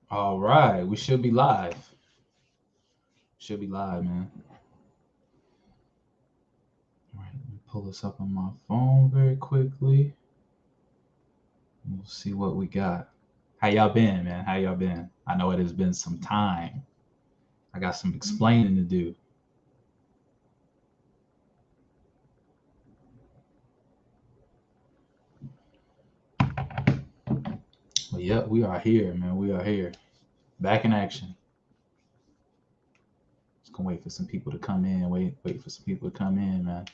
All right, we should be live. Should be live, man. All right, let me pull this up on my phone very quickly. We'll see what we got. How y'all been, man? How y'all been? I know it has been some time. I got some explaining to do. But yep, we are here, man. We are here. Back in action. Just gonna wait for some people to come in. Wait for some people to come in, man.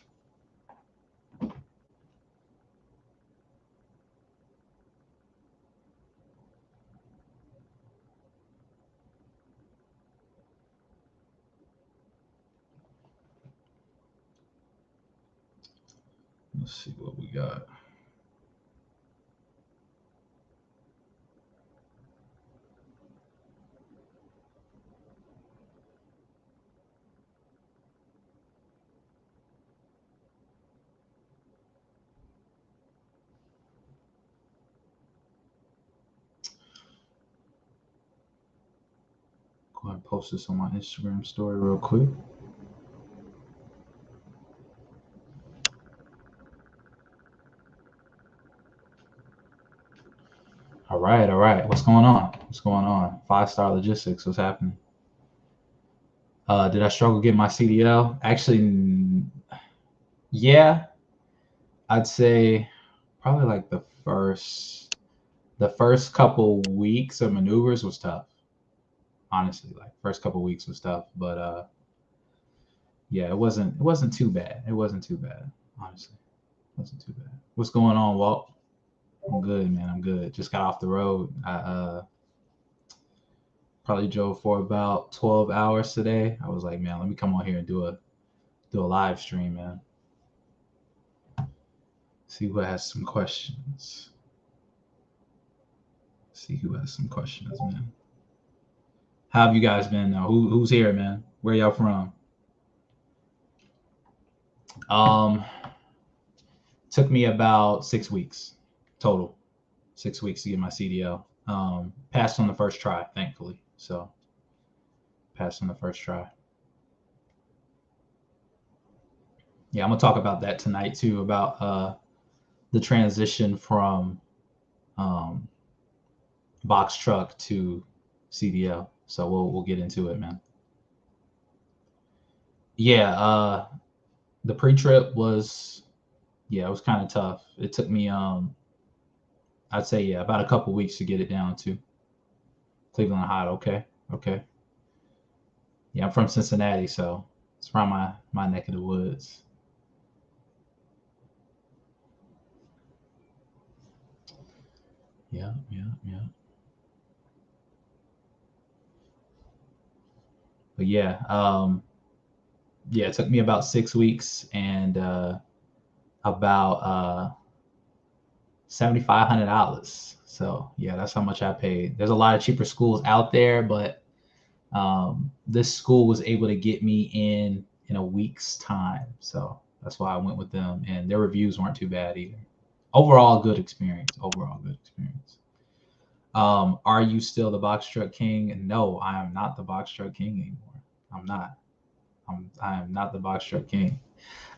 Let's see what we got. Go ahead and post this on my Instagram story real quick. All right, all right. What's going on? What's going on? 5 Star Logistics. What's happening? Did I struggle getting my CDL? Actually, yeah. I'd say probably like the first couple weeks of maneuvers was tough. Honestly, like first couple weeks was tough, but yeah, it wasn't too bad. It wasn't too bad. Honestly, it wasn't too bad. What's going on, Walt? I'm good, man. I'm good. Just got off the road. I probably drove for about 12 hours today. I was like, man, let me come on here and do a live stream, man. See who has some questions. See who has some questions, man. How have you guys been now? Who's here, man? Where y'all from? Um, took me about 6 weeks total. 6 weeks to get my CDL. Passed on the first try, thankfully. So passed on the first try. Yeah, I'm gonna talk about that tonight too, about the transition from um, box truck to CDL. So we'll get into it, man. Yeah, the pre-trip was, yeah, it was kind of tough. It took me I'd say, yeah, about a couple weeks to get it down to Cleveland Hot. Okay, okay. Yeah, I'm from Cincinnati, so it's around my neck of the woods. Yeah, yeah, yeah. But yeah, yeah, it took me about 6 weeks and about $7,500. So yeah, that's how much I paid. There's a lot of cheaper schools out there, but this school was able to get me in a week's time. So that's why I went with them, and their reviews weren't too bad either. Overall, good experience. Overall, good experience. Are you still the box truck king? No, I am not the box truck king anymore. I'm not. I am not the box truck king.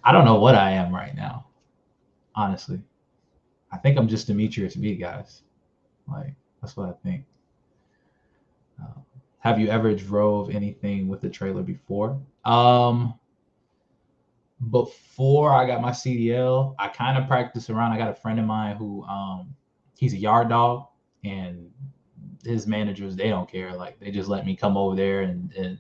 I don't know what I am right now. Honestly, I think I'm just Demetrius B, guys. Like that's what I think. Uh, have you ever drove anything with the trailer before? Before I got my CDL, I kind of practiced around. I got a friend of mine who he's a yard dog, and his managers, they don't care. Like they just let me come over there and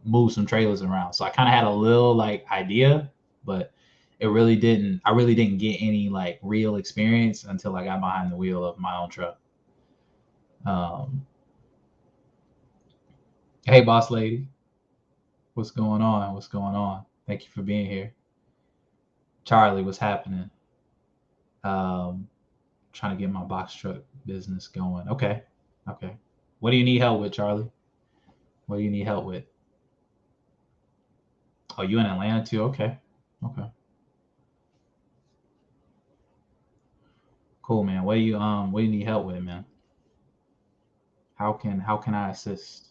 move some trailers around. So I kind of had a little like idea, but it really didn't. I really didn't get any like real experience until I got behind the wheel of my own truck. Um, hey, boss lady, what's going on? What's going on? Thank you for being here. Charlie, what's happening? Um, trying to get my box truck business going. Okay, okay. What do you need help with, Charlie? What do you need help with? Oh, you in Atlanta too? Okay, okay. Cool, man. What do you need help with, man? How can I assist?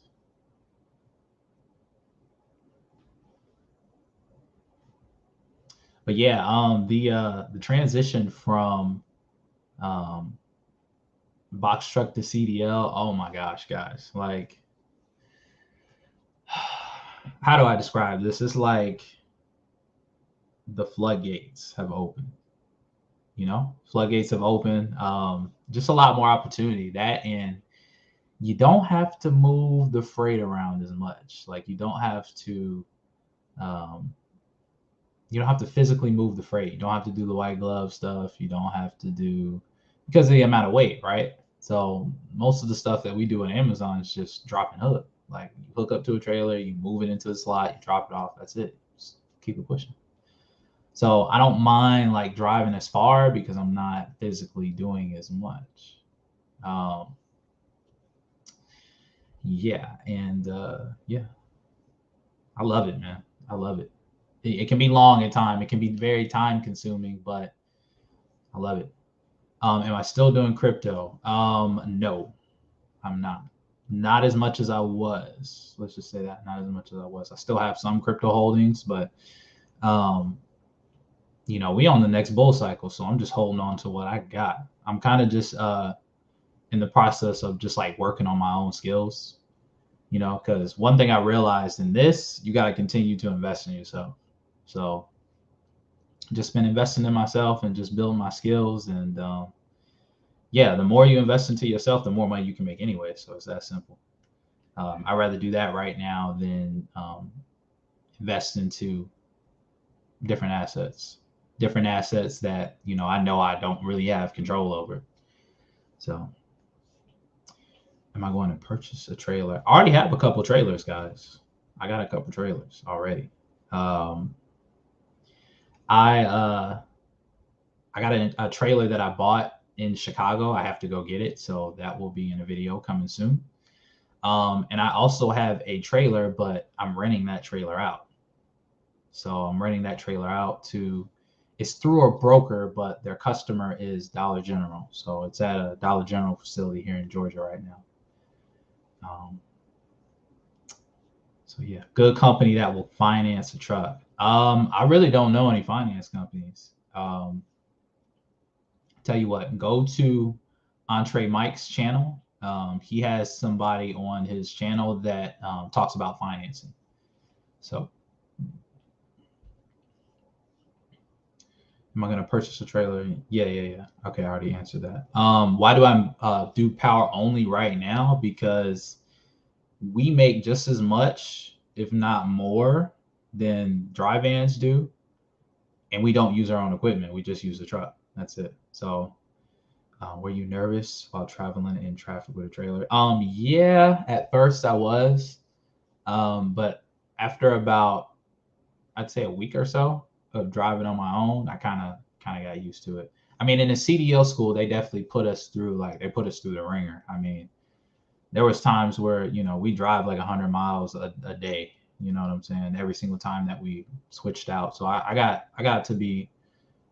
But yeah, the transition from um box truck to CDL, oh my gosh, guys. Like, how do I describe this? It's like the floodgates have opened. Floodgates have opened. Just a lot more opportunity. That, and you don't have to move the freight around as much. Like, um, you don't have to physically move the freight. You don't have to do the white glove stuff. You don't have to do, because of the amount of weight, right? So most of the stuff that we do on Amazon is just drop and hook. Like, you hook up to a trailer, you move it into a slot, you drop it off. That's it. Just keep it pushing. So I don't mind like driving as far because I'm not physically doing as much. Um, yeah, and yeah, I love it, man. I love it. It can be long at time. It can be very time consuming, but I love it. Am I still doing crypto? No, I'm not. Not as much as I was. Let's just say that. Not as much as I was. I still have some crypto holdings, but um, we on the next bull cycle, so I'm just holding on to what I got. I'm kind of just in the process of just like working on my own skills, because one thing I realized in this, you got to continue to invest in yourself. So just been investing in myself and just building my skills. And yeah, the more you invest into yourself, the more money you can make anyway. So it's that simple. I'd rather do that right now than invest into different assets that, I know I don't really have control over. So am I going to purchase a trailer? I already have a couple trailers, guys. I got a couple trailers already. Um, I I got a trailer that I bought in Chicago. I have to go get it, so that will be in a video coming soon. And I also have a trailer, but I'm renting that trailer out. So I'm renting that trailer out to. It's through a broker, but their customer is Dollar General. So it's at a Dollar General facility here in Georgia right now. Um, So yeah, good company that will finance a truck. I really don't know any finance companies. Tell you what, go to Entre Mike's channel. He has somebody on his channel that talks about financing. So, am I going to purchase a trailer? Yeah. Okay, I already answered that. Why do I do power only right now? Because we make just as much, if not more, than dry vans do, and we don't use our own equipment. We just use the truck. That's it. So, were you nervous while traveling in traffic with a trailer? Yeah, at first I was, but after about, I'd say a week or so of driving on my own, I kind of got used to it. I mean, in the CDL school, they definitely they put us through the ringer. I mean, there was times where we drive like 100 miles a day. You know what I'm saying? Every single time that we switched out, so I got to be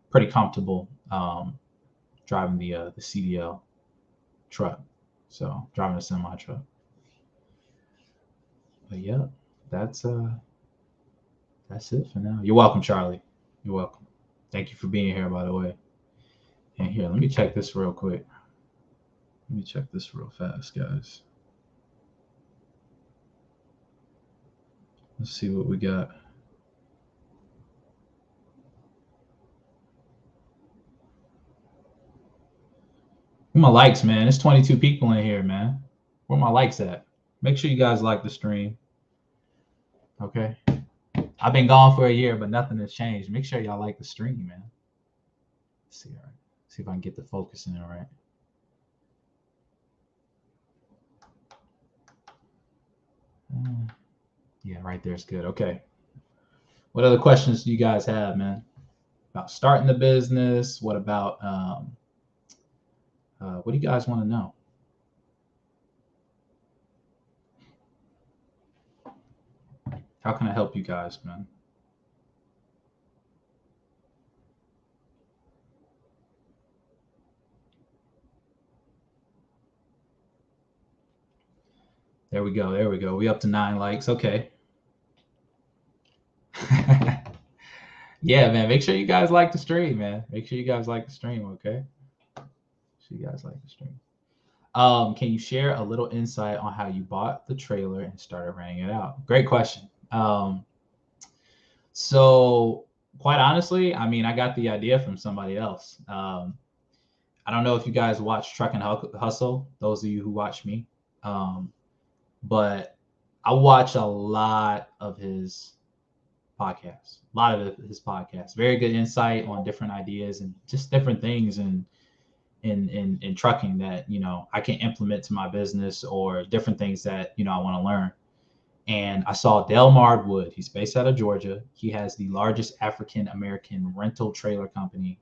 pretty comfortable driving the CDL truck. So driving a semi truck. But yeah, that's uh that's it for now. You're welcome, Charlie. You're welcome. Thank you for being here, by the way. And here, let me check this real quick. Let me check this real fast, guys. Let's see what we got. Where my likes, man? It's 22 people in here, man. Where my likes at? Make sure you guys like the stream. Okay. I've been gone for a year, but nothing has changed. Make sure y'all like the stream, man. Let's see, all right. See if I can get the focus in it right. Yeah, right there's good. Okay. What other questions do you guys have, man? About starting the business? What about what do you guys want to know? How can I help you guys, man? There we go. There we go. We up to 9 likes. Okay. Yeah, man. Make sure you guys like the stream, man. Make sure you guys like the stream, okay? Make sure you guys like the stream. Can you share a little insight on how you bought the trailer and started renting it out? Great question. So quite honestly, I mean, I got the idea from somebody else. I don't know if you guys watch Truck and Hustle, those of you who watch me. But I watch a lot of his podcasts, Very good insight on different ideas and just different things in trucking that, you know, I can implement to my business, or different things that, you know, I want to learn. And I saw Delmar Wood. He's based out of Georgia. He has the largest African American rental trailer company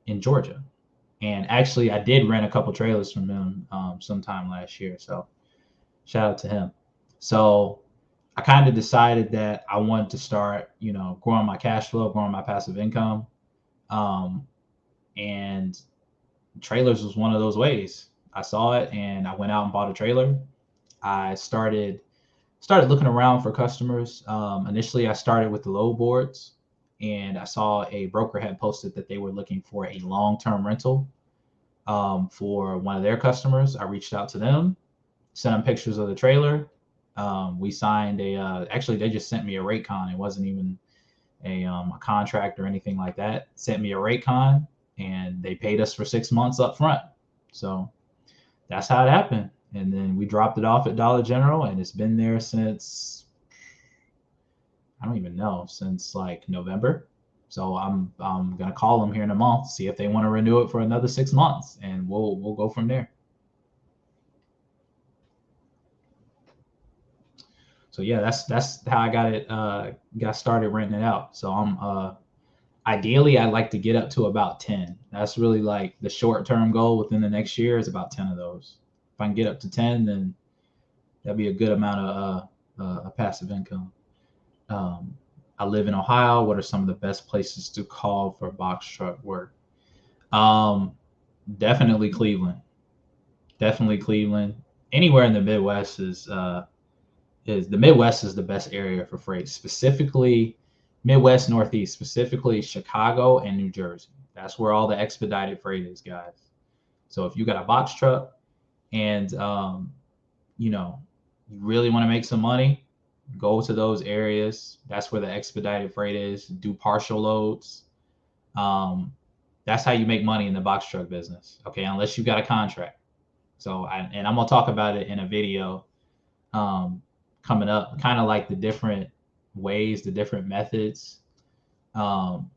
in Georgia. And actually, I did rent a couple trailers from him sometime last year. So shout out to him. So I kind of decided that I wanted to start, you know, growing my cash flow, growing my passive income. And trailers was one of those ways. I saw it and I went out and bought a trailer. I started looking around for customers. Initially, I started with the load boards, and I saw a broker had posted that they were looking for a long-term rental for one of their customers. I reached out to them, sent them pictures of the trailer. We signed actually, they just sent me a rate con. It wasn't even a contract or anything like that. Sent me a rate con, and they paid us for 6 months up front. So that's how it happened. And then we dropped it off at Dollar General, and it's been there since, I don't even know, since like November. So I'm gonna call them here in a month, see if they want to renew it for another 6 months, and we'll go from there. So yeah, that's how I got started renting it out. So I'm ideally I'd like to get up to about 10. That's really like the short term goal within the next year, is about 10 of those. If I can get up to 10, then that'd be a good amount of passive income. I live in Ohio. What are some of the best places to call for box truck work? Um, definitely Cleveland. Definitely Cleveland. Anywhere in the Midwest is the Midwest is the best area for freight. Specifically, Midwest Northeast, specifically Chicago and New Jersey. That's where all the expedited freight is, guys. So if you got a box truck and you know, you really want to make some money, go to those areas. That's where the expedited freight is. Do partial loads. Um, that's how you make money in the box truck business. Okay, unless you got a contract. So, and I'm gonna talk about it in a video um, coming up, kind of like the different ways, the different methods, um,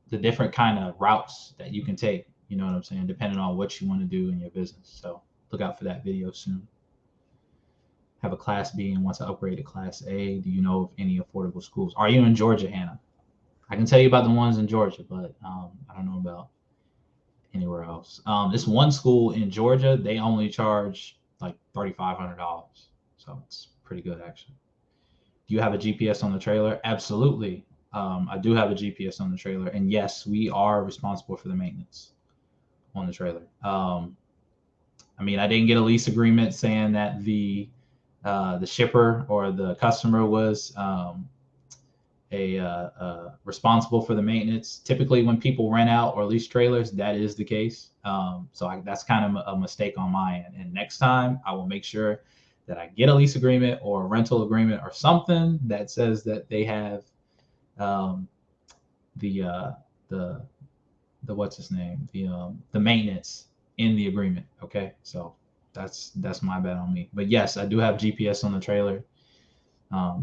the different kind of routes that you can take. You know what I'm saying? Depending on what you want to do in your business. So look out for that video soon. Have a class B and want to upgrade to class A. Do you know of any affordable schools? Are you in Georgia, Hannah? I can tell you about the ones in Georgia, but I don't know about anywhere else. This one school in Georgia, they only charge like $3,500. So it's pretty good, actually. Do you have a GPS on the trailer? Absolutely. I do have a GPS on the trailer. And yes, we are responsible for the maintenance on the trailer. I mean, I didn't get a lease agreement saying that the shipper or the customer was responsible for the maintenance. Typically, when people rent out or lease trailers, that is the case. That's kind of a mistake on my end. And next time, I will make sure that I get a lease agreement or a rental agreement or something that says that they have the what's his name, the maintenance in the agreement. Okay, so that's my bad on me. But yes, I do have GPS on the trailer,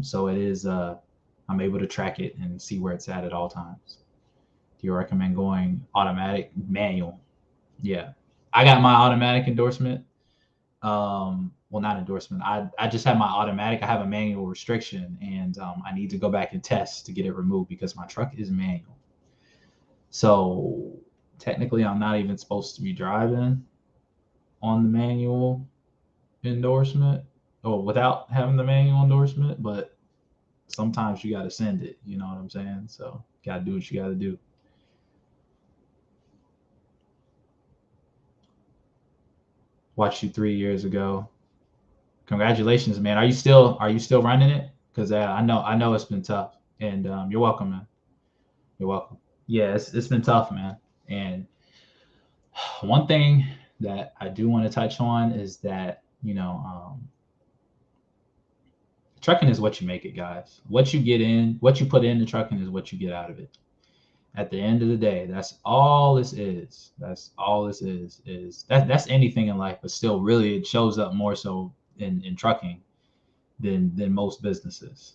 so it is. I'm able to track it and see where it's at all times. Do you recommend going automatic, manual? Yeah, I got my automatic endorsement. Well, not endorsement. I just have my automatic. I have a manual restriction, and I need to go back and test to get it removed because my truck is manual. So technically, I'm not even supposed to be driving on the manual endorsement or without having the manual endorsement, but sometimes you got to send it. You know what I'm saying? So got to do what you got to do. Watched you 3 years ago. Congratulations, man. Are you still running it? Because I know it's been tough. And you're welcome, man. You're welcome. Yeah, it's been tough, man. And one thing that I do want to touch on is that trucking is what you make it, guys. What you get in, what you put into trucking is what you get out of it. At the end of the day, that's all this is. That's all this is that's anything in life, but still really it shows up more so in trucking than most businesses.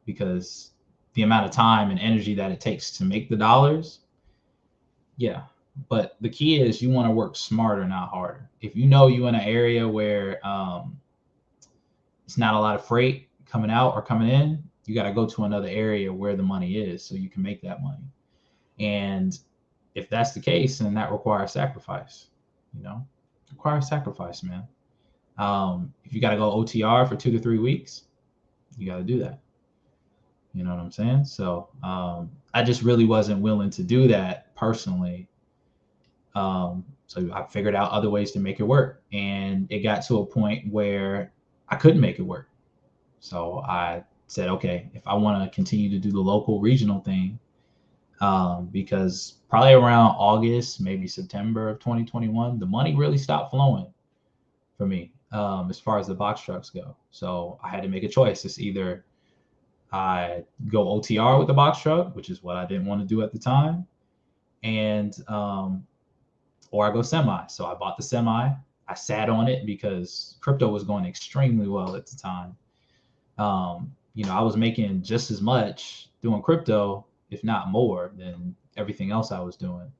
Because the amount of time and energy that it takes to make the dollars, yeah. But the key is you want to work smarter, not harder. If you know you in an area where it's not a lot of freight coming out or coming in, you got to go to another area where the money is so you can make that money. And if that's the case, then that requires sacrifice. It requires sacrifice, man. If you got to go OTR for 2 to 3 weeks, you got to do that. You know what I'm saying? So I just really wasn't willing to do that personally. So I figured out other ways to make it work. And it got to a point where I couldn't make it work. So I said, okay, if I want to continue to do the local regional thing, because probably around August, maybe September of 2021, the money really stopped flowing for me as far as the box trucks go. So I had to make a choice. It's either I go OTR with the box truck, which is what I didn't want to do at the time, and or I go semi. So I bought the semi. I sat on it because crypto was going extremely well at the time. I was making just as much doing crypto, if not more, than everything else I was doing.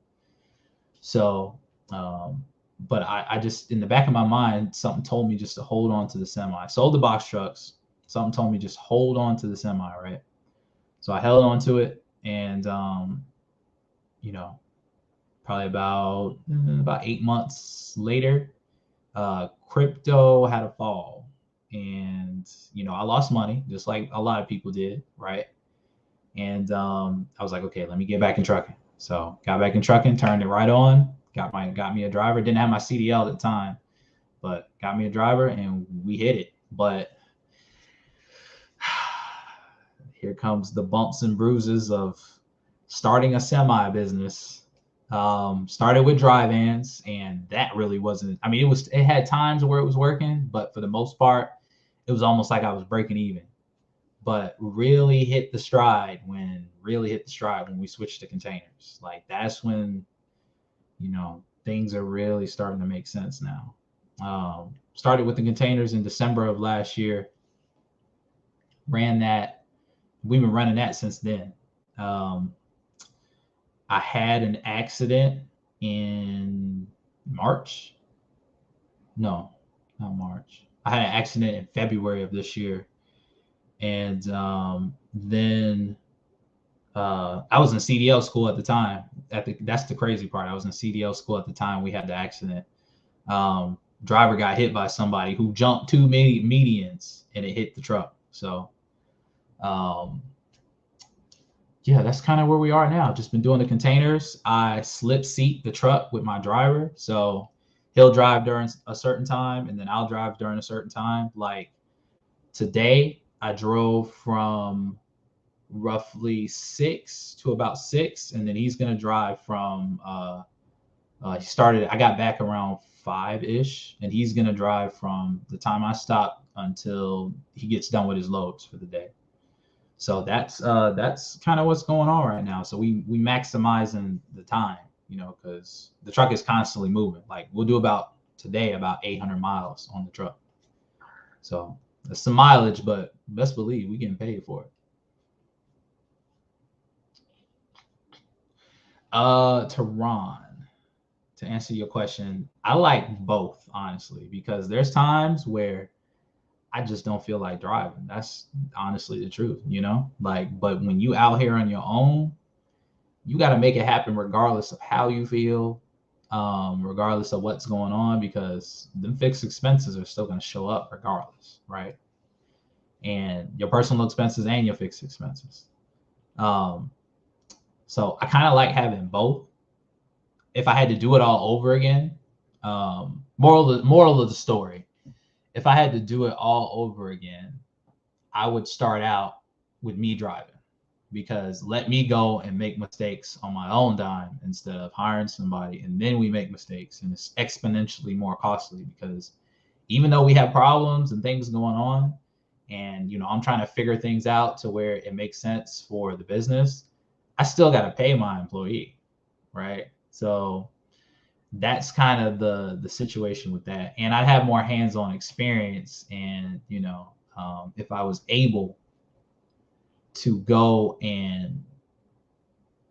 So, but I just, in the back of my mind, something told me just to hold on to the semi. I sold the box trucks. Something told me just hold on to the semi, right? So I held on to it, and probably about 8 months later, crypto had a fall, and I lost money just like a lot of people did, right? And I was like, okay, let me get back in trucking. So got back in trucking, turned it right on, got me a driver. Didn't have my CDL at the time, but got me a driver, and we hit it. But here comes the bumps and bruises of starting a semi business. Started with dry vans, and that really wasn't. I mean, it had times where it was working, but for the most part, it was almost like I was breaking even. But really hit the stride when we switched to containers. Like that's when things are really starting to make sense now. Started with the containers in December of last year. Ran that. We've been running that since then. I had an accident in March. No, not March. I had an accident in February of this year. And then I was in CDL school at the time. That's the crazy part. I was in CDL school at the time we had the accident. Driver got hit by somebody who jumped too many medians, and it hit the truck. So yeah, that's kind of where we are now. Just been doing the containers. I slip seat the truck with my driver. So he'll drive during a certain time, and then I'll drive during a certain time. Like today, I drove from roughly 6 to about 6, and then he's gonna drive from I got back around 5-ish, and he's gonna drive from the time I stop until he gets done with his loads for the day. So that's kind of what's going on right now. So we maximizing the time, because the truck is constantly moving. Like we'll do about 800 miles on the truck. So it's some mileage, but best believe we getting paid for it. Tehran, to answer your question, I like both, honestly, because there's times where I just don't feel like driving. That's honestly the truth, Like, but when you out here on your own, you got to make it happen regardless of how you feel, regardless of what's going on, because the fixed expenses are still going to show up regardless, right? And your personal expenses and your fixed expenses. So I kind of like having both. If I had to do it all over again, moral of the story, if I had to do it all over again, I would start out with me driving, because let me go and make mistakes on my own dime instead of hiring somebody and then we make mistakes, and it's exponentially more costly, because even though we have problems and things going on, and I'm trying to figure things out to where it makes sense for the business, I still got to pay my employee, right? So that's kind of the situation with that. And I have more hands-on experience, and if I was able to go and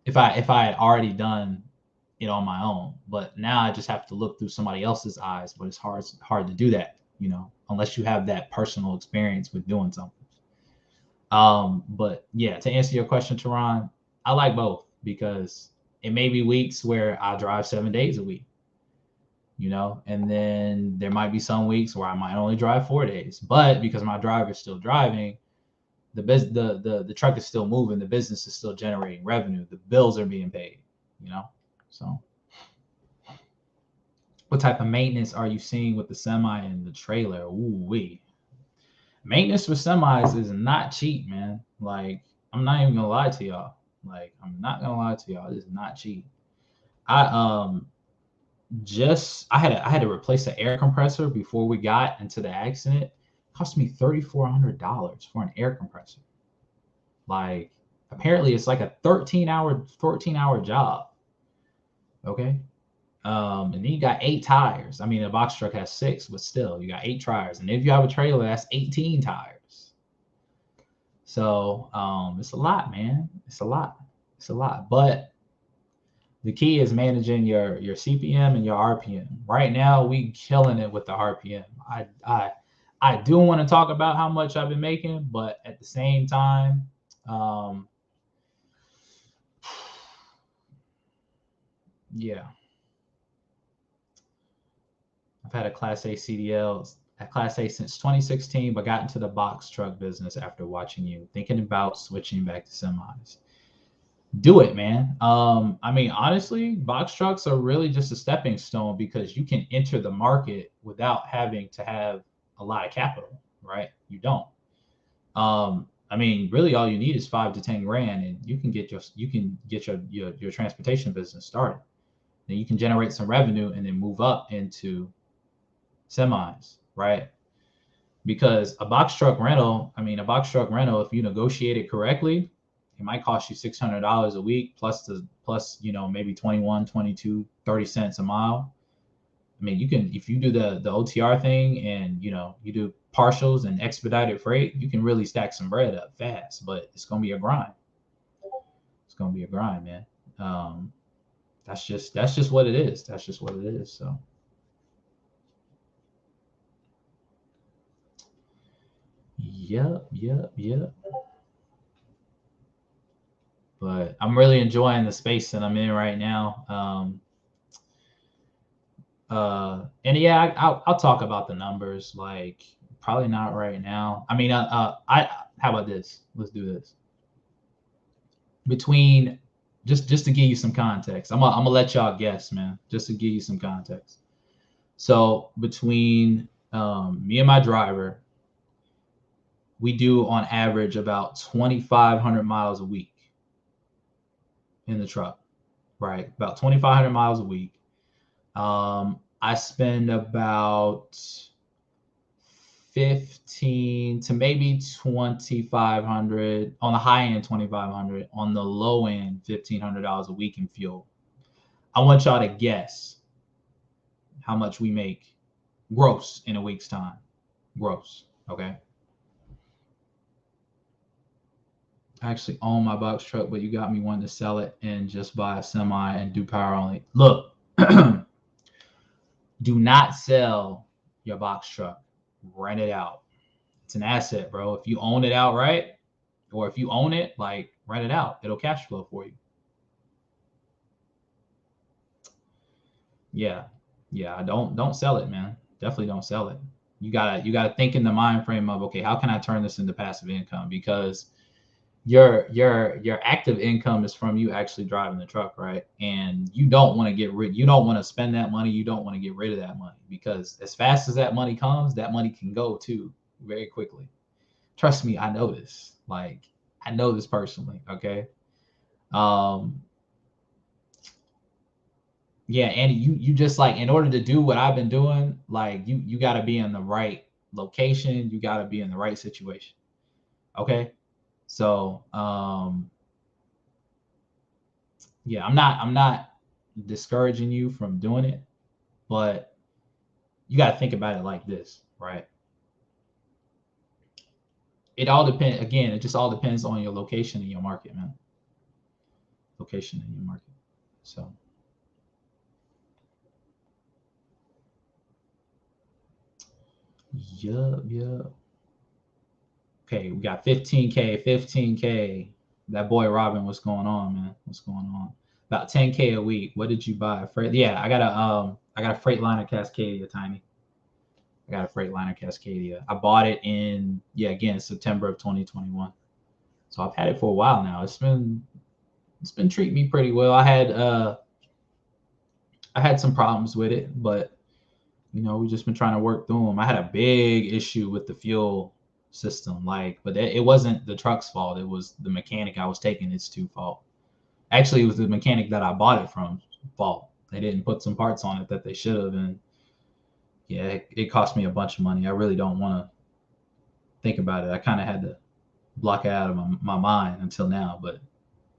if I had already done it on my own, but now I just have to look through somebody else's eyes, but it's hard to do that, unless you have that personal experience with doing something. But yeah, to answer your question, Teron, I like both, because it may be weeks where I drive 7 days a week, and then there might be some weeks where I might only drive 4 days, but because my driver's still driving, the truck is still moving, the business is still generating revenue, the bills are being paid, so what type of maintenance are you seeing with the semi and the trailer? Ooh wee. Maintenance for semis is not cheap, man. Like, I'm not even gonna lie to y'all. Like, I'm not gonna lie to y'all. It's not cheap. I I had to replace the air compressor before we got into the accident. It cost me $3,400 for an air compressor. Like, apparently it's like a 14-hour job. Okay. And then you got 8 tires. I mean, a box truck has 6, but still, you got 8 tires. And if you have a trailer, that's 18 tires. So it's a lot, man. It's a lot. It's a lot. But the key is managing your CPM and your RPM. Right now, we killing it with the RPM. I do want to talk about how much I've been making, but at the same time, yeah. I've had a Class A CDL at Class A since 2016, but got into the box truck business after watching you. Thinking about switching back to semis. Do it, man. I mean, honestly, box trucks are really just a stepping stone, because you can enter the market without having to have a lot of capital, right? You don't. I mean, really, all you need is 5 to 10 grand, and you can get your transportation business started. Then you can generate some revenue and then move up into semis, right? Because a box truck rental, if you negotiate it correctly, it might cost you $600 a week plus maybe 21, 22, 30 cents a mile. I mean, you can, if you do the OTR thing and you do partials and expedited freight, you can really stack some bread up fast, but it's gonna be a grind. It's gonna be a grind, man. That's just what it is. That's just what it is. So yep. But I'm really enjoying the space that I'm in right now. And yeah, I'll talk about the numbers, like, probably not right now. I mean, how about this? Let's do this. Between just to give you some context, I'm gonna let y'all guess, man, just to give you some context. So between me and my driver, we do on average about 2,500 miles a week in the truck, right? About 2,500 miles a week. I spend about 15 to maybe 2,500 on the high end, 2,500 on the low end, $1,500 a week in fuel. I want y'all to guess how much we make gross in a week's time. Gross, okay? I actually own my box truck, but you got me wanting to sell it and just buy a semi and do power only. Look, do not sell your box truck. Rent it out. It's an asset, bro. If you own it outright, or if you own it, like, rent it out. It'll cash flow for you. Yeah. Don't sell it, man. Definitely don't sell it. You gotta think in the mind frame of, okay, how can I turn this into passive income? Because your active income is from you actually driving the truck, right? And you don't want to you don't want to spend that money, you don't want to get rid of that money, because as fast as that money comes, that money can go too very quickly. Trust me, I know this. Like, I know this personally, okay? Um yeah, and you just, like, in order to do what I've been doing, like, you got to be in the right location, you got to be in the right situation. Okay? So, yeah, I'm not discouraging you from doing it, but you got to think about it like this, right? It all depends, again, it just all depends on your location and your market, man. Location and your market. So, yup, yup. Okay, we got 15K, 15K. That boy Robin, what's going on, man? What's going on? About 10K a week. What did you buy? Freight? Yeah, I got a Freightliner Cascadia, Tiny. I got a Freightliner Cascadia. I bought it in, yeah, again, September of 2021. So I've had it for a while now. It's been treating me pretty well. I had some problems with it, but we've just been trying to work through them. I had a big issue with the fuel system, like, but it wasn't the truck's fault. It was the mechanic I was taking its to fault. Actually, it was the mechanic that I bought it from fault. They didn't put some parts on it that they should have, and yeah, it cost me a bunch of money. I really don't want to think about it. I kind of had to block it out of my mind until now, but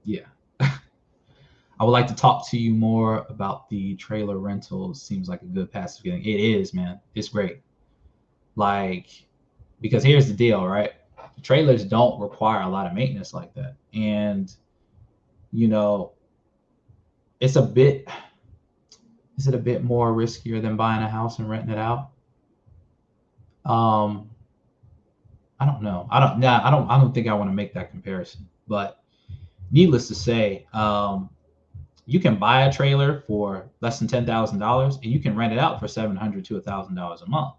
yeah. I would like to talk to you more about the trailer rentals. Seems like a good passive getting. It is, man. It's great. Like, because here's the deal, right? Trailers don't require a lot of maintenance like that. And, you know, it's a bit, is it a bit more riskier than buying a house and renting it out? Um, I don't know. I don't think I want to make that comparison. But needless to say, you can buy a trailer for less than $10,000 and you can rent it out for $700 to $1,000 a month,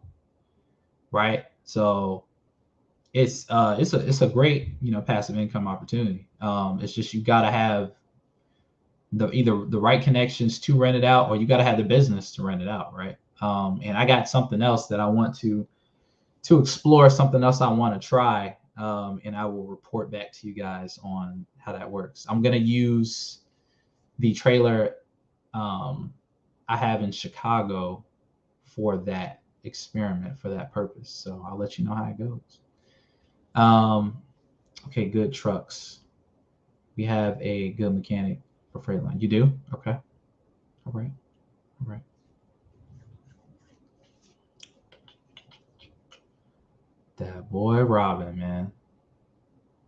right? So it's a great passive income opportunity. It's just you got to have either the right connections to rent it out, or you got to have the business to rent it out, right? And I got something else that I want to explore, something else I want to try, and I will report back to you guys on how that works. I'm gonna use the trailer I have in Chicago for that experiment, for that purpose. So I'll let you know how it goes. Um, okay, good trucks. We have a good mechanic for Freightliner. You do? Okay. All right. All right. That boy Robin, man.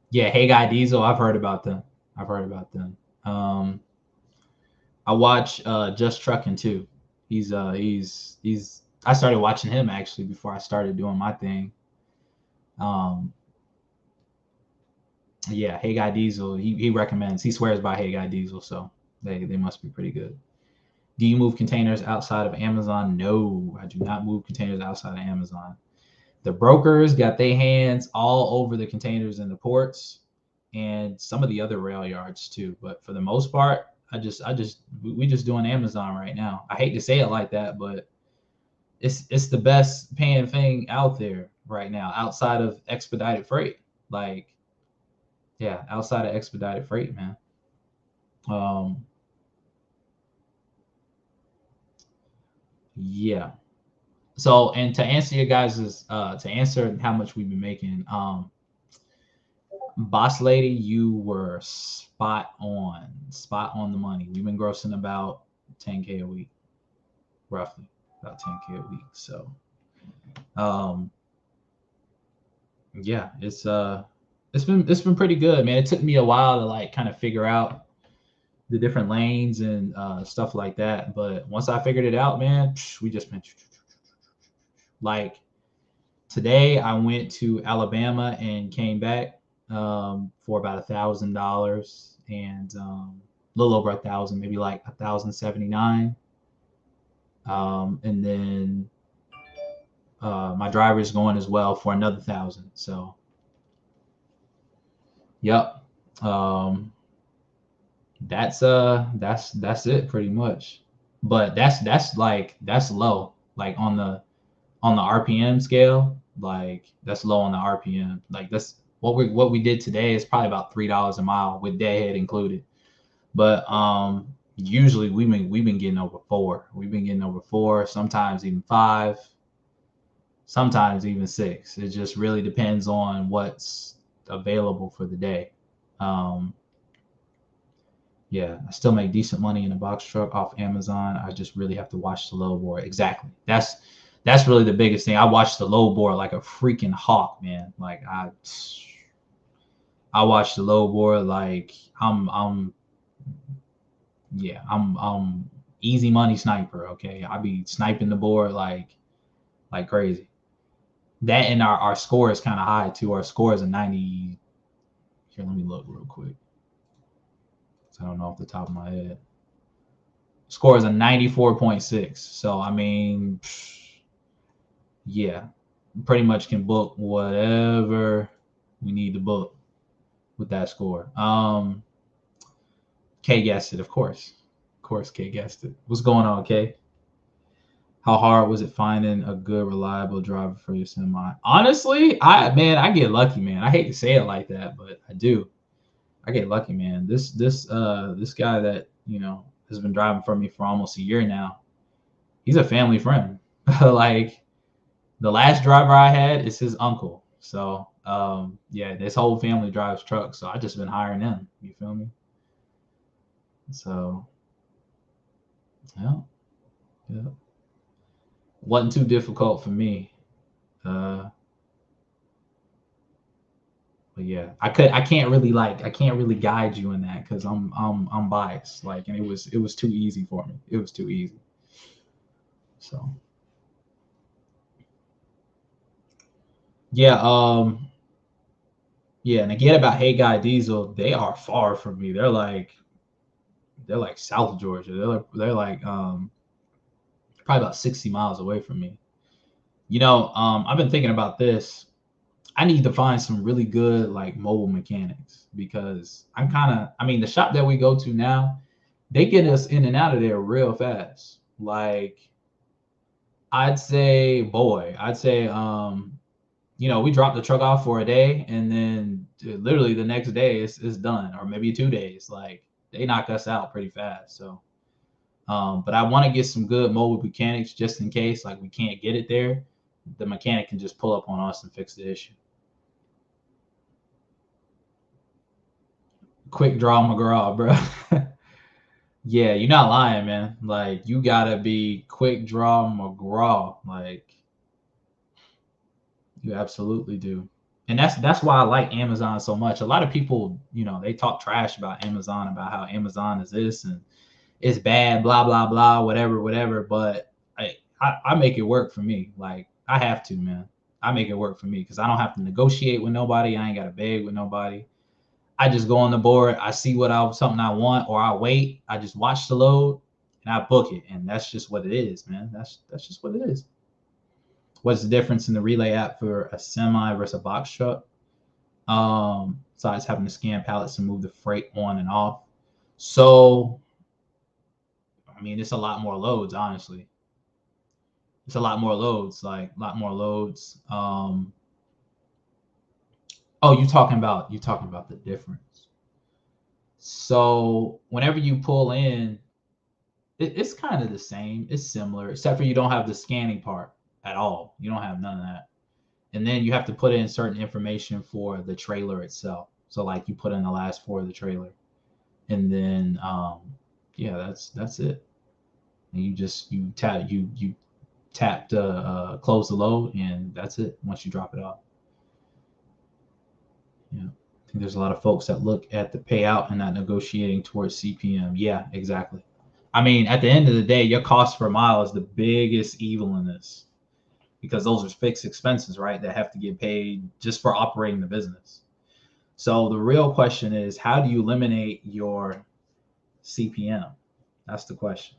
Yeah, Hey Guy Diesel. I've heard about them. I've heard about them. I watch Just Trucking too. He's I started watching him actually before I started doing my thing. Um, yeah, Hey Guy Diesel. He recommends. He swears by Hey Guy Diesel, so they must be pretty good. Do you move containers outside of Amazon? No, I do not move containers outside of Amazon. The brokers got their hands all over the containers in the ports and some of the other rail yards too. But for the most part, we just doing Amazon right now. I hate to say it like that, but it's the best paying thing out there right now outside of expedited freight. Like, yeah, outside of expedited freight, man. Um, yeah. So, and to answer your guys's to answer how much we've been making, Boss Lady, you were spot on the money. We've been grossing about 10K a week, roughly about 10K a week. So, um, yeah, it's been pretty good, man. It took me a while to like kind of figure out the different lanes and stuff like that, but once I figured it out, man, we just been like today. I went to Alabama and came back for about $1,000 and a little over 1,000, maybe like 1,079. And then my driver's going as well for another 1,000. So, yep. Um, that's it pretty much. But that's low. Like on the RPM scale, like that's low on the RPM. Like that's what we did today is probably about $3 a mile with deadhead included. But usually we've been getting over four. We've been getting over four, sometimes even five, sometimes even six. It just really depends on what's available for the day. Um, yeah, I still make decent money in a box truck off Amazon. I just really have to watch the load board. Exactly. That's really the biggest thing. I watch the load board like a freaking hawk, man. Like I watch the load board like I'm yeah, I'm easy money sniper, okay? I be sniping the board like crazy. That and our score is kind of high too. Our score is a 90. Here, let me look real quick. I don't know off the top of my head. Score is a 94.6. So I mean, yeah, pretty much can book whatever we need to book with that score. K guessed it, of course. Of course, K guessed it. What's going on, K? How hard was it finding a good, reliable driver for your semi? Honestly, I get lucky, man. I hate to say it like that, but I do. I get lucky, man. This guy that has been driving for me for almost a year now. He's a family friend. Like the last driver I had is his uncle. So yeah, this whole family drives trucks. So I just been hiring them. You feel me? So yeah, yeah. Wasn't too difficult for me. Uh, but yeah, I can't really guide you in that because I'm biased. Like, and it was too easy for me. It was too easy. So yeah, yeah, and again about Hey Guy Diesel, they are far from me. They're like South Georgia. They're like probably about 60 miles away from me. I've been thinking about this. I need to find some really good like mobile mechanics because I mean, the shop that we go to now, they get us in and out of there real fast. Like I'd say, we drop the truck off for a day and then literally the next day it's done, or maybe 2 days. Like they knock us out pretty fast. So, but I want to get some good mobile mechanics just in case like we can't get it there. The mechanic can just pull up on us and fix the issue. Quick draw McGraw, bro. Yeah, you're not lying, man. Like you gotta be quick draw McGraw. Like you absolutely do. And that's why I like Amazon so much. A lot of people, they talk trash about Amazon, about how Amazon is this and it's bad, blah blah blah, whatever, whatever. But I make it work for me. Like I have to, man. I make it work for me because I don't have to negotiate with nobody. I ain't got to beg with nobody. I just go on the board. I see something I want, or I wait. I just watch the load and I book it, and that's just what it is, man. That's just what it is. What's the difference in the relay app for a semi versus a box truck? Besides having to scan pallets and move the freight on and off. So, I mean, it's a lot more loads, honestly. It's a lot more loads, like a lot more loads. Oh, you talking about the difference. So, whenever you pull in, it's kind of the same. It's similar, except for you don't have the scanning part at all. You don't have none of that. And then you have to put in certain information for the trailer itself. So like you put in the last four of the trailer, and then yeah, that's it. And you just you tap to close the load, and that's it. Once you drop it off, yeah. I think there's a lot of folks that look at the payout and not negotiating towards CPM. Yeah, exactly. I mean, at the end of the day, your cost per mile is the biggest evil in this because those are fixed expenses, right? That have to get paid just for operating the business. So the real question is, how do you eliminate your CPM? That's the question.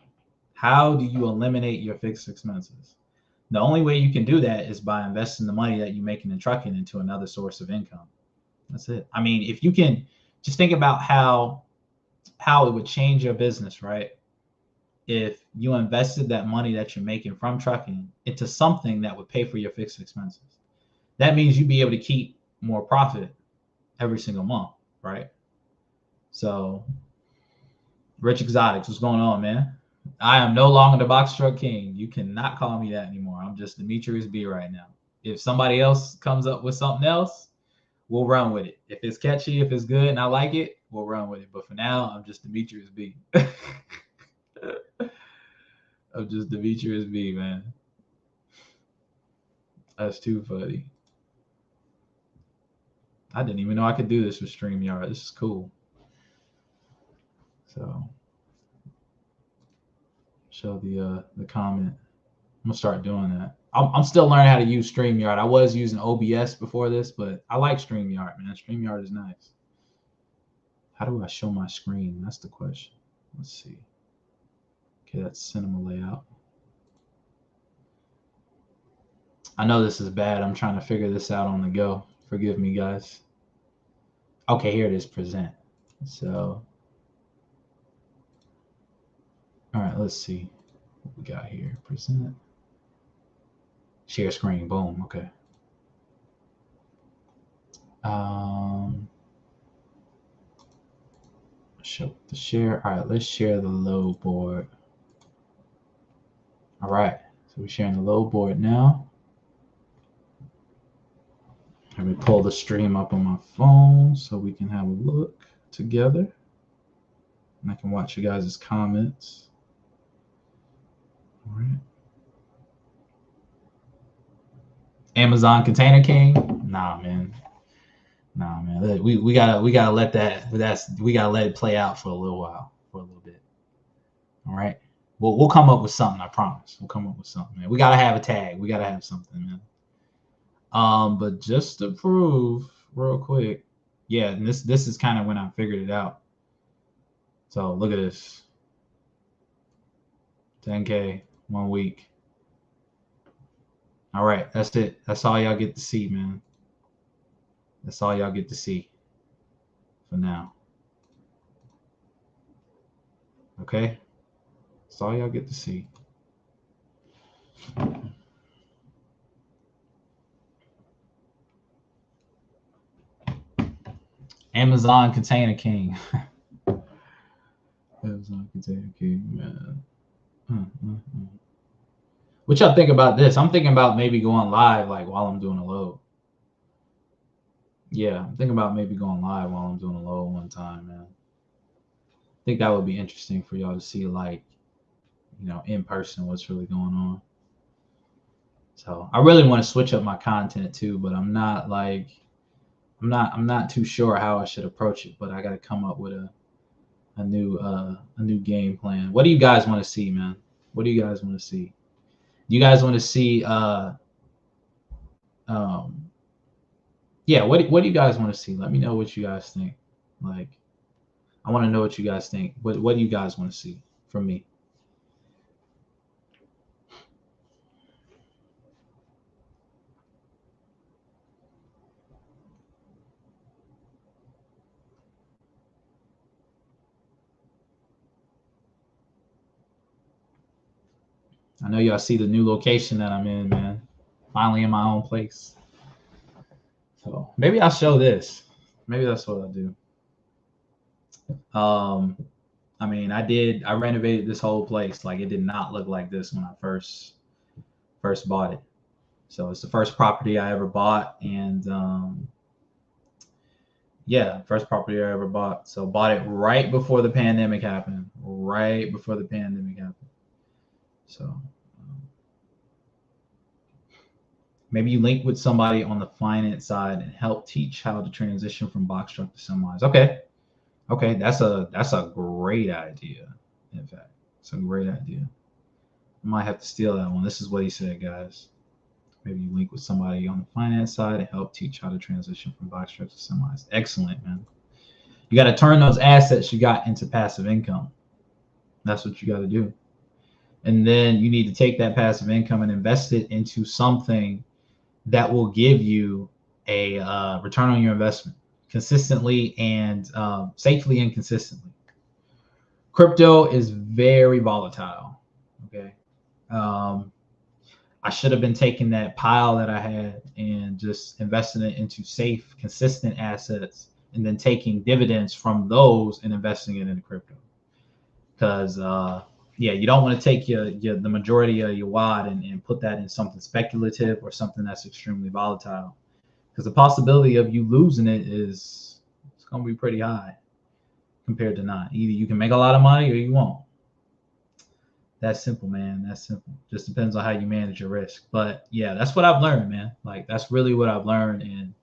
How do you eliminate your fixed expenses? The only way you can do that is by investing the money that you're making in trucking into another source of income. That's it. I mean, if you can Just think about how it would change your business, right? If you invested that money that you're making from trucking into something that would pay for your fixed expenses. That means you'd be able to keep more profit every single month, right? So, Rich Exotics, what's going on, man? I am no longer the box truck king. You cannot call me that anymore. I'm just Demetrius B right now. If somebody else comes up with something else, we'll run with it. If it's catchy, if it's good and I like it, we'll run with it. But for now, I'm just Demetrius B. I'm just Demetrius B, man. That's too funny. I didn't even know I could do this with StreamYard. This is cool. So, show the comment. I'm gonna start doing that. I'm still learning how to use StreamYard. I was using OBS before this, but I like StreamYard, man. StreamYard is nice. How do I show my screen? That's the question. Let's see. Okay, that's cinema layout. I know this is bad. I'm trying to figure this out on the go. Forgive me, guys. Okay, here it is, present. So, all right, let's see what we got here. Present. Share screen, boom, okay. Show the share. All right, let's share the load board. All right, so we're sharing the load board now. Let me pull the stream up on my phone so we can have a look together. And I can watch you guys' comments. All right. Amazon Container King? Nah, man. We gotta let it play out for a little while, for a little bit. All right. We'll come up with something, I promise. We'll come up with something, man. We gotta have a tag. We gotta have something, man. But just to prove real quick, yeah, and this is kind of when I figured it out. So look at this. 10K 1 week. All right, that's it. That's all y'all get to see, man. That's all y'all get to see for now. Okay? That's all y'all get to see. Amazon Container King. Amazon Container King, man. What y'all think about this? I'm thinking about maybe going live like while I'm doing a load. Yeah, I'm thinking about maybe going live while I'm doing a load one time, man. I think that would be interesting for y'all to see, like, in person what's really going on. So I really want to switch up my content too, but I'm not too sure how I should approach it. But I got to come up with a new game plan. What do you guys want to see, man? What do you guys want to see? Do you guys want to see yeah, what do you guys want to see? Let me know what you guys think. Like, I want to know what you guys think. What do you guys want to see from me? I know y'all see the new location that I'm in, man. Finally in my own place. So maybe I'll show this. Maybe that's what I'll do. I mean, I renovated this whole place. Like, it did not look like this when I first bought it. So it's the first property I ever bought, and yeah, first property I ever bought. So bought it right before the pandemic happened. So maybe you link with somebody on the finance side and help teach how to transition from box truck to semis. Okay, that's a great idea. In fact, it's a great idea. I might have to steal that one. This is what he said, guys. Maybe you link with somebody on the finance side and help teach how to transition from box trucks to semis. Excellent, man. You got to turn those assets you got into passive income. That's what you got to do. And then you need to take that passive income and invest it into something that will give you a return on your investment. consistently and safely and consistently. Crypto is very volatile. Okay. I should have been taking that pile that I had and just investing it into safe, consistent assets, and then taking dividends from those and investing it into crypto. Because yeah, you don't want to take the majority of your wad and put that in something speculative or something that's extremely volatile. Because the possibility of you losing it is it's going to be pretty high compared to not. Either you can make a lot of money or you won't. That's simple, man. That's simple. Just depends on how you manage your risk. But yeah, that's what I've learned, man. Like that's really what I've learned, and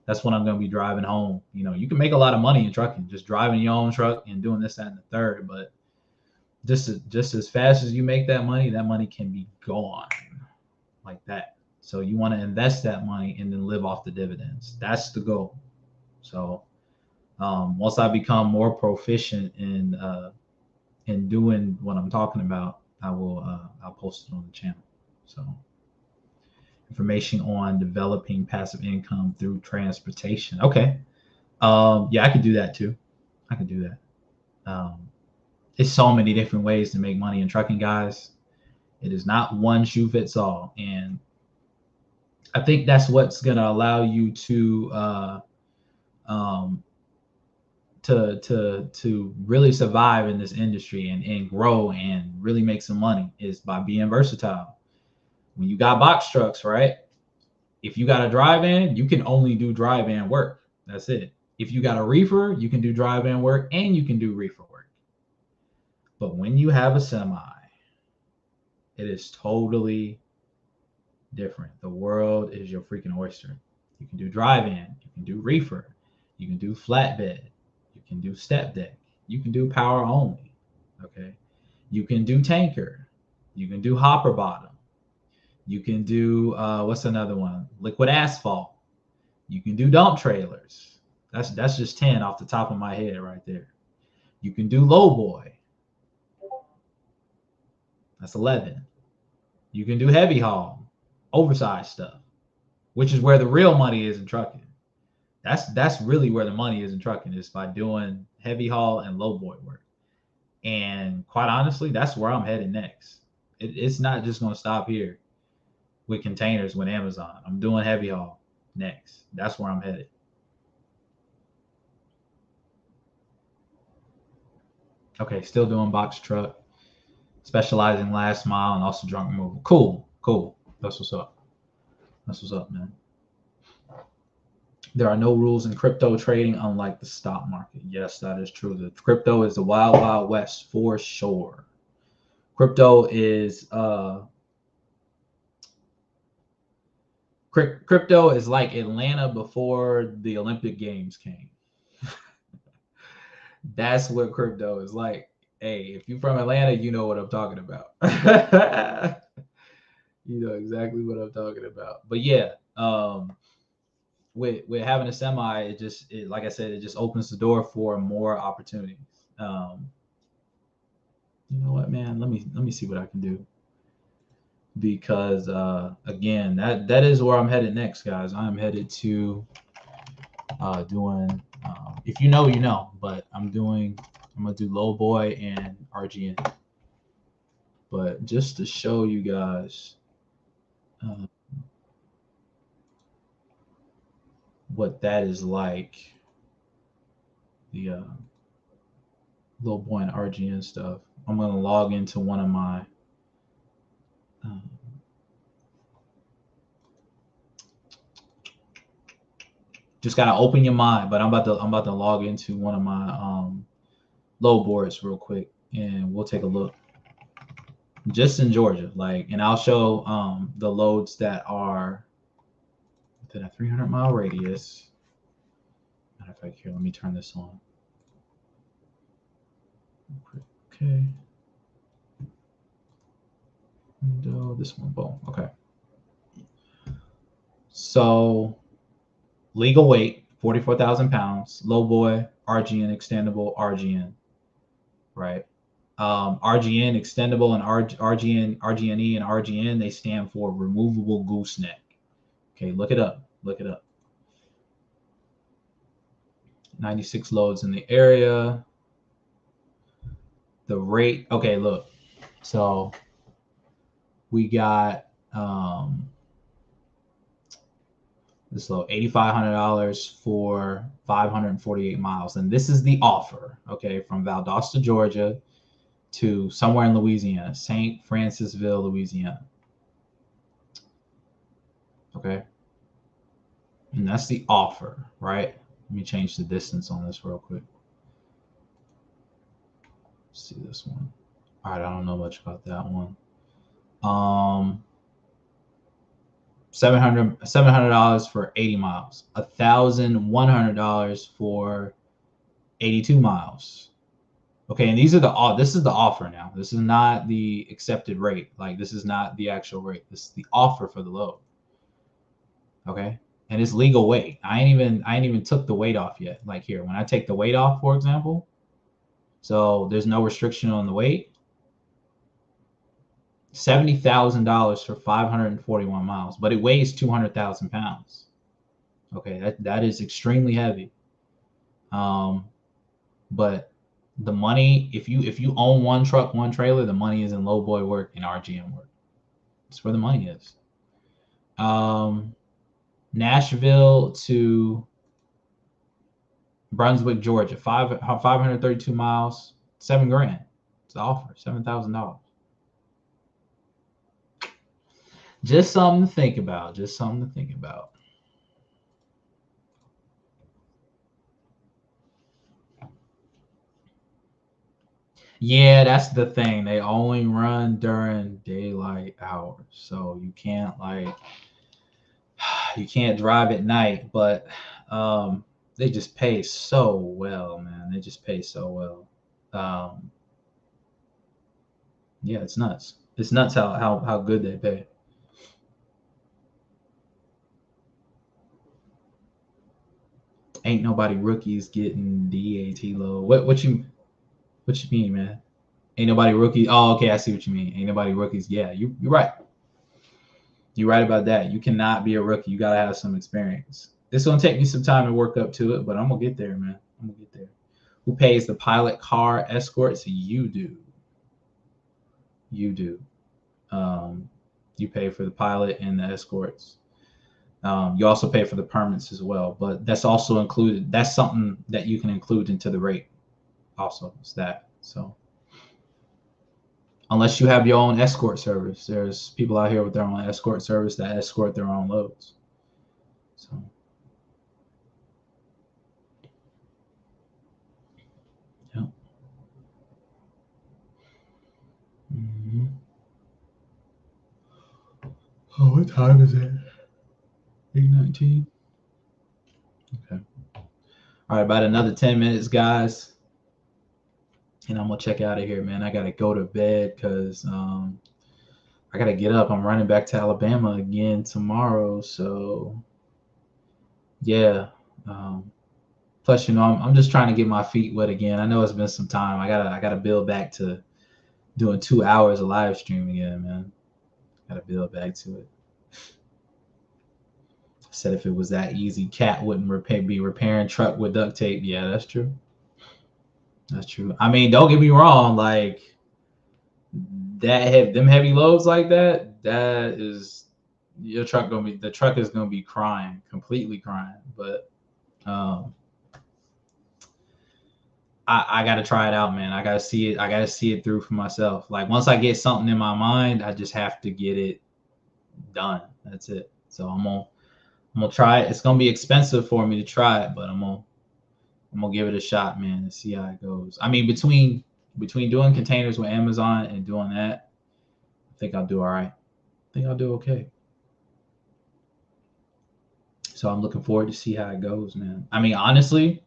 that's what I'm gonna be driving home. You know, you can make a lot of money in trucking, just driving your own truck and doing this, that, and the third. But just as fast as you make that money can be gone like that. So you want to invest that money and then live off the dividends. That's the goal. So once I become more proficient in doing what I'm talking about, I'll post it on the channel. So information on developing passive income through transportation. Okay. Yeah, I could do that too. I could do that. There's so many different ways to make money in trucking, guys. It is not one shoe fits all, and I think that's what's gonna allow you um, to really survive in this industry and grow and really make some money is by being versatile. When you got box trucks, right? If you got a drive-in, you can only do drive-in work. That's it. If you got a reefer, you can do drive-in work and you can do reefer work. But when you have a semi, it is totally different. The world is your freaking oyster. You can do drive-in, you can do reefer, you can do flatbed, you can do step deck, you can do power only. Okay. You can do tanker, you can do hopper bottom, you can do what's another one? Liquid asphalt. You can do dump trailers. That's just 10 off the top of my head right there. You can do low boy. That's 11. You can do heavy haul, oversized stuff, which is where the real money is in trucking. That's really where the money is in trucking, is by doing heavy haul and low boy work. And quite honestly, that's where I'm headed next. It's not just going to stop here with containers with Amazon. I'm doing heavy haul next. That's where I'm headed. Okay, still doing box truck, specializing last mile and also junk removal. Cool. That's what's up. That's what's up, man. There are no rules in crypto trading, unlike the stock market. Yes, that is true. The crypto is the wild, wild west for sure. Crypto is crypto is like Atlanta before the Olympic Games came. That's what crypto is like. Hey, if you're from Atlanta, you know what I'm talking about. You know exactly what I'm talking about. But yeah, with having a semi, it like I said, it just opens the door for more opportunities. You know what, man? Let me see what I can do, because again, that is where I'm headed next, guys. I'm headed to doing. If you know, you know. But I'm gonna do low boy and RGN. But just to show you guys what that is like, the low boy and RGN stuff. I'm gonna log into one of my just gotta open your mind. But I'm about to log into one of my low boards real quick, and we'll take a look. Just in Georgia, like, and I'll show the loads that are within a 300-mile radius. Matter of fact, here, let me turn this on. Okay. Window, this one, boom. Okay. So legal weight, 44,000 pounds, low boy, RGN extendable, RGN, right? RGN extendable and RGN, RGNE and RGN, they stand for removable gooseneck. Okay, look it up. Look it up. 96 loads in the area. The rate, okay, look. So we got this low $8,500 for 548 miles, and this is the offer. Okay, from Valdosta, Georgia, to somewhere in Louisiana, St. Francisville, Louisiana. Okay, and that's the offer, right? Let me change the distance on this real quick. Let's see this one. All right, I don't know much about that one. $700 for 80 miles, $1,100 for 82 miles. Okay, and these are this is the offer now. This is not the accepted rate. Like, this is not the actual rate. This is the offer for the load. Okay, and it's legal weight. I ain't even took the weight off yet. Like here, when I take the weight off, for example, so there's no restriction on the weight. $70,000 for 541 miles, but it weighs 200,000 pounds. Okay, that is extremely heavy. But the money, if you own one truck, one trailer, the money is in low boy work and RGM work. That's where the money is. Nashville to Brunswick, Georgia, 532 miles, $7,000. It's the offer, $7,000. Just something to think about. Just something to think about. Yeah, that's the thing. They only run during daylight hours, so you can't drive at night. But they just pay so well, man. They just pay so well. Yeah, it's nuts. It's nuts how good they pay. Ain't nobody rookies getting DAT low. What you mean, man? Ain't nobody rookie. Oh, okay, I see what you mean. Ain't nobody rookies. Yeah, you're right. You're right about that. You cannot be a rookie. You gotta have some experience. It's gonna take me some time to work up to it, but I'm gonna get there, man. I'm gonna get there. Who pays the pilot car escorts? You do. You do. You pay for the pilot and the escorts. You also pay for the permits as well, but that's also included. That's something that you can include into the rate. Also, it's that. So, unless you have your own escort service, there's people out here with their own escort service that escort their own loads. So, yeah. Mm-hmm. Oh, what time is it? 8:19. Okay. All right, about another 10 minutes, guys. And I'm gonna check out of here, man. I gotta go to bed because I gotta get up. I'm running back to Alabama again tomorrow. So yeah. Plus, I'm just trying to get my feet wet again. I know it's been some time. I gotta build back to doing 2 hours of live stream again, man. Gotta build back to it. Said if it was that easy, Cat wouldn't be repairing truck with duct tape. Yeah, that's true. That's true. I mean, don't get me wrong. Like them heavy loads like that. That is the truck is gonna be crying, completely crying. But I gotta try it out, man. I gotta see it. I gotta see it through for myself. Like once I get something in my mind, I just have to get it done. That's it. So I'm gonna try it. It's gonna be expensive for me to try it, but I'm gonna give it a shot, man, and see how it goes. I mean, between doing containers with Amazon and doing that, I think I'll do all right. I think I'll do okay. So I'm looking forward to see how it goes, man. I mean, honestly,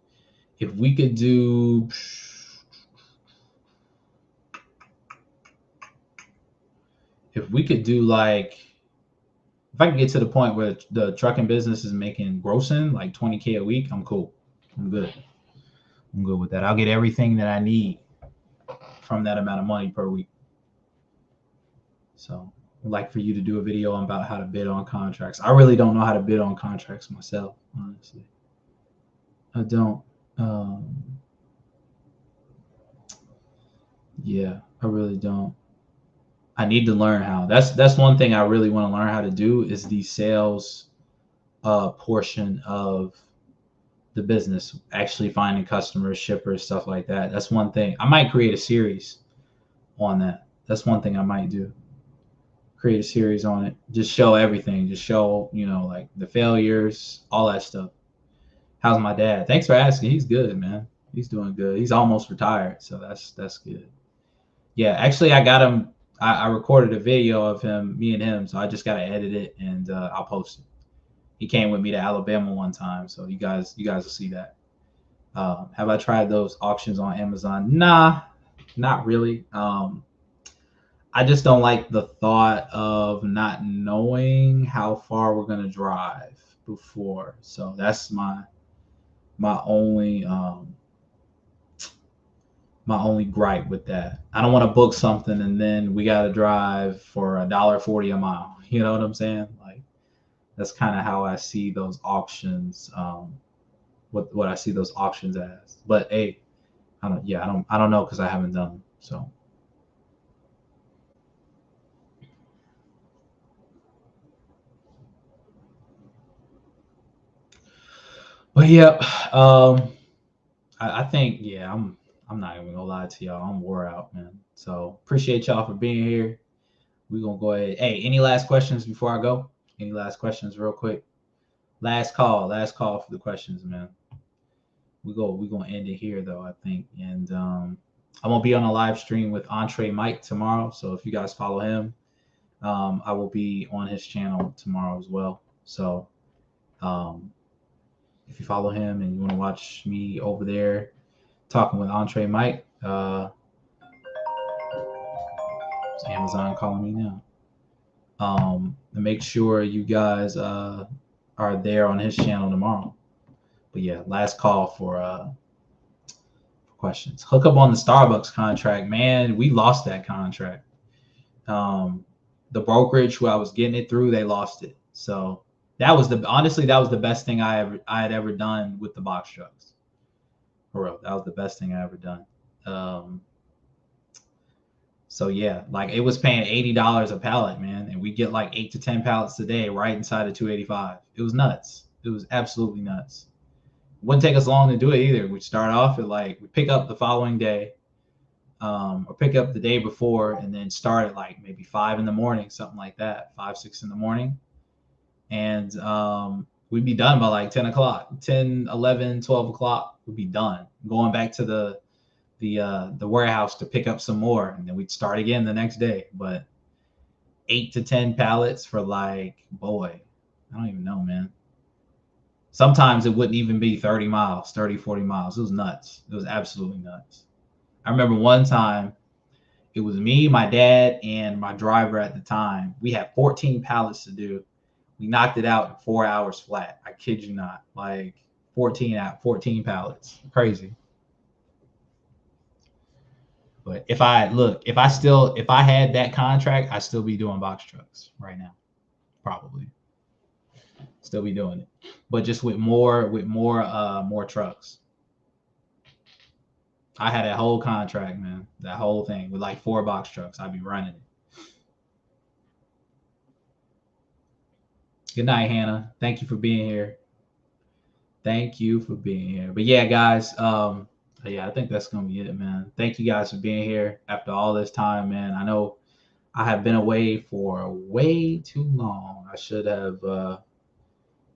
if we could do like, if I can get to the point where the trucking business is making grossing like 20K a week, I'm cool. I'm good. I'm good with that. I'll get everything that I need from that amount of money per week. So I'd like for you to do a video about how to bid on contracts. I really don't know how to bid on contracts myself, honestly. I don't. Um, yeah, I really don't. I need to learn how. That's one thing I really want to learn how to do is the sales portion of the business, actually finding customers, shippers, stuff like that. That's one thing. I might create a series on that. That's one thing I might do. Create a series on it. Just show everything. Just show, like the failures, all that stuff. How's my dad? Thanks for asking. He's good, man. He's doing good. He's almost retired, so that's good. Yeah, actually, I got him. I recorded a video of him, me and him. So I just gotta edit it and I'll post it. He came with me to Alabama one time, so you guys will see that. Have I tried those auctions on Amazon? Nah, not really. I just don't like the thought of not knowing how far we're gonna drive before. So that's my only my only gripe with that. I don't want to book something and then we got to drive for $1.40 a mile. You know what I'm saying? Like that's kind of how I see those auctions. What I see those auctions as. But hey, I don't know because I haven't done them. So, but yeah, I think yeah, I'm not even gonna lie to y'all. I'm wore out, man. So appreciate y'all for being here. We're gonna go ahead. Hey, any last questions before I go? Any last questions, real quick? Last call for the questions, man. We're gonna end it here though, I think. And I'm gonna be on a live stream with Entree Mike tomorrow. So if you guys follow him, I will be on his channel tomorrow as well. So um, if you follow him and you want to watch me over there talking with Entree Mike, it's Amazon calling me now. Make sure you guys are there on his channel tomorrow. But yeah, last call for questions. Hook up on the Starbucks contract, man. We lost that contract. Um, the brokerage who I was getting it through, they lost it. So that was the best thing I had ever done with the box trucks. For real, that was the best thing I ever done. Um, so yeah, like it was paying $80 a pallet, man, and we get like 8 to 10 pallets a day right inside of 285. It was nuts. It was absolutely nuts. Wouldn't take us long to do it either. We'd start off at like we pick up the following day, or pick up the day before, and then start at like maybe 5 in the morning, something like that, 5, 6 in the morning, and we'd be done by like 10 o'clock, 10, 11, 12 o'clock. We'd be done. Going back to the warehouse to pick up some more, and then we'd start again the next day. But 8 to 10 pallets for like, boy, I don't even know, man. Sometimes it wouldn't even be 30 miles, 30, 40 miles. It was nuts. It was absolutely nuts. I remember one time it was me, my dad, and my driver at the time. We had 14 pallets to do. We knocked it out in 4 hours flat. I kid you not. Like 14 pallets. Crazy. But if I had that contract, I'd still be doing box trucks right now. Probably. Still be doing it. But just more trucks. I had that whole contract, man. That whole thing with like 4 box trucks. I'd be running it. Good night, Hannah. Thank you for being here. Thank you for being here. But yeah, guys, yeah, I think that's gonna be it, man. Thank you guys for being here after all this time, man. I know I have been away for way too long. I should have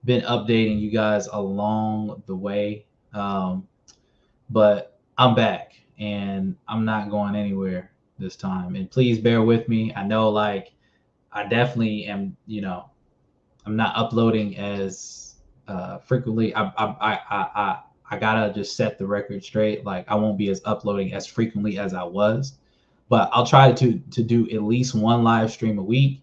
been updating you guys along the way. But I'm back and I'm not going anywhere this time. And please bear with me. I know, like, I definitely am, I'm not uploading as frequently. I gotta just set the record straight. Like, I won't be as uploading as frequently as I was, but I'll try to do at least one live stream a week,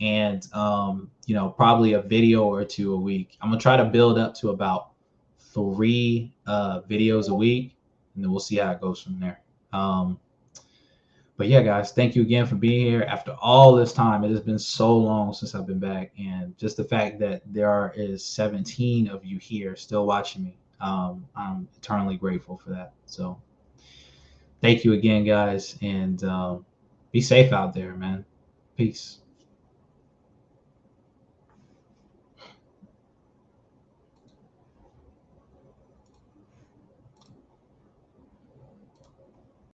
and probably a video or two a week. I'm gonna try to build up to about 3 videos a week, and then we'll see how it goes from there. But yeah, guys, thank you again for being here after all this time. It has been so long since I've been back, and just the fact that there is 17 of you here still watching me, I'm eternally grateful for that. So thank you again, guys, and be safe out there, man. Peace.